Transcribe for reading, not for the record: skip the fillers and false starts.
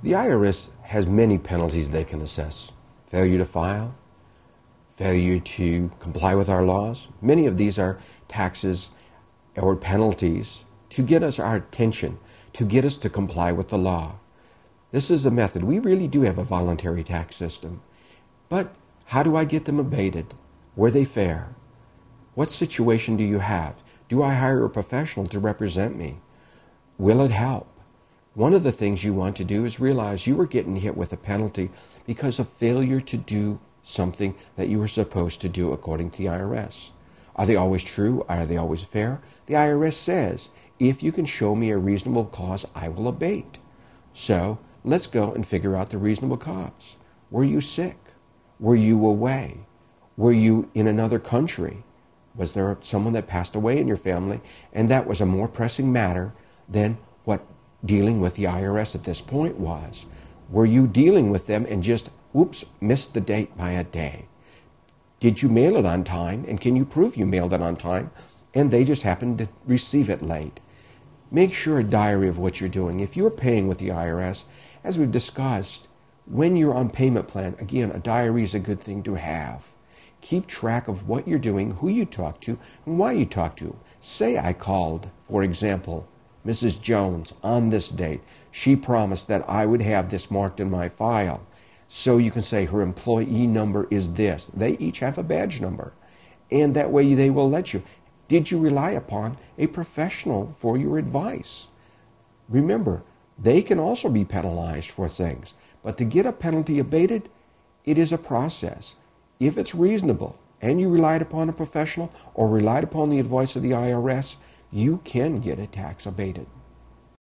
The IRS has many penalties they can assess. Failure to file, failure to comply with our laws. Many of these are taxes or penalties to get us our attention, to get us to comply with the law. This is a method. We really do have a voluntary tax system. But how do I get them abated? Were they fair? What situation do you have? Do I hire a professional to represent me? Will it help? One of the things you want to do is realize you were getting hit with a penalty because of failure to do something that you were supposed to do according to the IRS. Are they always true? Are they always fair? The IRS says, if you can show me a reasonable cause, I will abate. So let's go and figure out the reasonable cause. Were you sick? Were you away? Were you in another country? Was there someone that passed away in your family and that was a more pressing matter than what dealing with the IRS at this point was? Were you dealing with them and just, oops, missed the date by a day? Did you mail it on time, and can you prove you mailed it on time and they just happened to receive it late? Make sure a diary of what you're doing. If you're paying with the IRS, as we've discussed, when you're on payment plan, again, a diary is a good thing to have. Keep track of what you're doing, who you talk to, and why you talk to. Say I called, for example, Mrs. Jones on this date. She promised that I would have this marked in my file. So you can say her employee number is this. They each have a badge number. And that way they will let you. Did you rely upon a professional for your advice? Remember, they can also be penalized for things. But to get a penalty abated, it is a process. If it's reasonable and you relied upon a professional or relied upon the advice of the IRS, you can get a tax abated.